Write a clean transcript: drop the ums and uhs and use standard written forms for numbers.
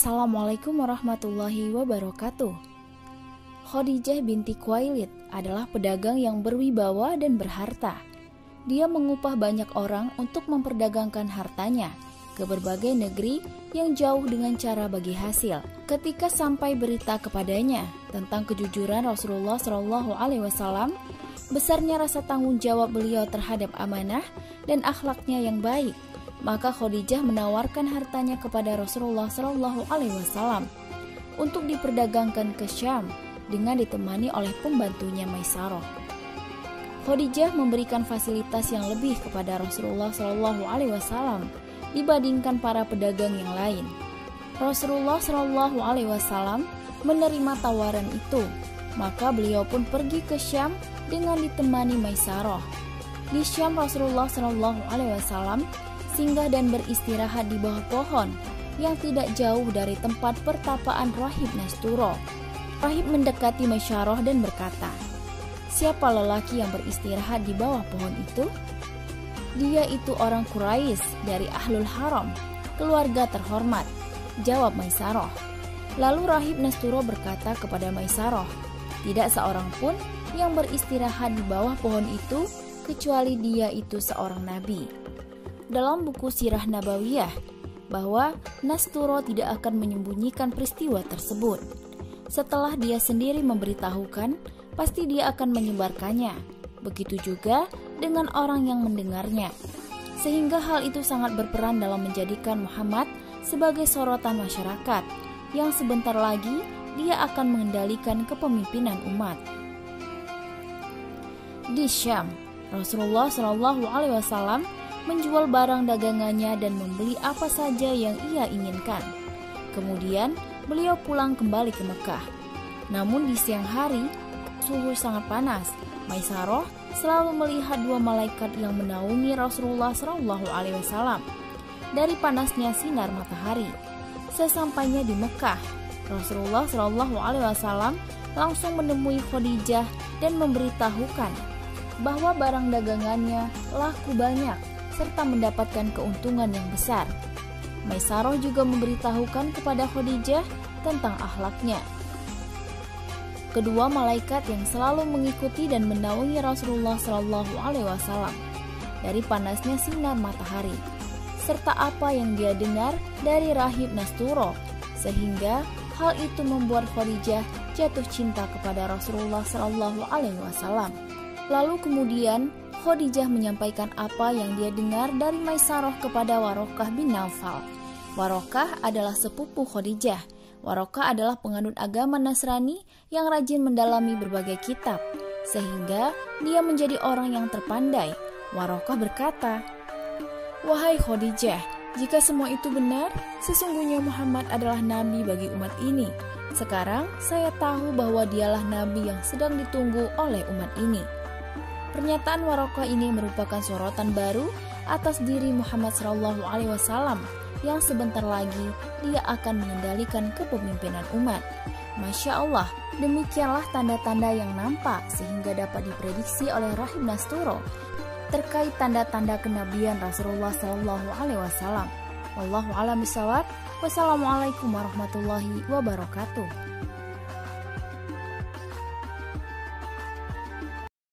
Assalamualaikum warahmatullahi wabarakatuh. Khadijah binti Khuwailid adalah pedagang yang berwibawa dan berharta. Dia mengupah banyak orang untuk memperdagangkan hartanya ke berbagai negeri yang jauh dengan cara bagi hasil. Ketika sampai berita kepadanya tentang kejujuran Rasulullah SAW, besarnya rasa tanggung jawab beliau terhadap amanah dan akhlaknya yang baik, maka Khadijah menawarkan hartanya kepada Rasulullah SAW untuk diperdagangkan ke Syam dengan ditemani oleh pembantunya Maisarah. Khadijah memberikan fasilitas yang lebih kepada Rasulullah SAW dibandingkan para pedagang yang lain. Rasulullah SAW menerima tawaran itu, maka beliau pun pergi ke Syam dengan ditemani Maisarah. Di Syam Rasulullah SAW singgah dan beristirahat di bawah pohon yang tidak jauh dari tempat pertapaan Rahib Nasturo. Rahib mendekati Maisarah dan berkata, "Siapa lelaki yang beristirahat di bawah pohon itu?" "Dia itu orang Quraisy dari Ahlul Haram, keluarga terhormat," jawab Maisarah. Lalu Rahib Nasturo berkata kepada Maisarah, "Tidak seorang pun yang beristirahat di bawah pohon itu kecuali dia itu seorang nabi." Dalam buku Sirah Nabawiyah bahwa Nasturo tidak akan menyembunyikan peristiwa tersebut. Setelah dia sendiri memberitahukan, pasti dia akan menyebarkannya. Begitu juga dengan orang yang mendengarnya. Sehingga hal itu sangat berperan dalam menjadikan Muhammad sebagai sorotan masyarakat yang sebentar lagi dia akan mengendalikan kepemimpinan umat. Di Syam, Rasulullah SAW menjual barang dagangannya dan membeli apa saja yang ia inginkan. Kemudian beliau pulang kembali ke Mekah. Namun di siang hari, suhu sangat panas. Maisarah selalu melihat dua malaikat yang menaungi Rasulullah SAW dari panasnya sinar matahari. Sesampainya di Mekah, Rasulullah SAW langsung menemui Khadijah dan memberitahukan bahwa barang dagangannya laku banyak serta mendapatkan keuntungan yang besar. Maisarah juga memberitahukan kepada Khadijah tentang akhlaknya. Kedua malaikat yang selalu mengikuti dan menaungi Rasulullah SAW dari panasnya sinar matahari, serta apa yang dia dengar dari Rahib Nasturo, sehingga hal itu membuat Khadijah jatuh cinta kepada Rasulullah SAW. Lalu kemudian Khadijah menyampaikan apa yang dia dengar dari Maisarah kepada Warokah bin Naufal. Warokah adalah sepupu Khadijah. Warokah adalah penganut agama Nasrani yang rajin mendalami berbagai kitab, sehingga dia menjadi orang yang terpandai. Warokah berkata, "Wahai Khadijah, jika semua itu benar, sesungguhnya Muhammad adalah nabi bagi umat ini. Sekarang saya tahu bahwa dialah nabi yang sedang ditunggu oleh umat ini." Pernyataan Warokah ini merupakan sorotan baru atas diri Muhammad SAW yang sebentar lagi dia akan mengendalikan kepemimpinan umat. Masya Allah, demikianlah tanda-tanda yang nampak sehingga dapat diprediksi oleh Rahib Nasturo terkait tanda-tanda kenabian Rasulullah SAW. Wallahu a'lam bishawab. Wassalamualaikum warahmatullahi wabarakatuh.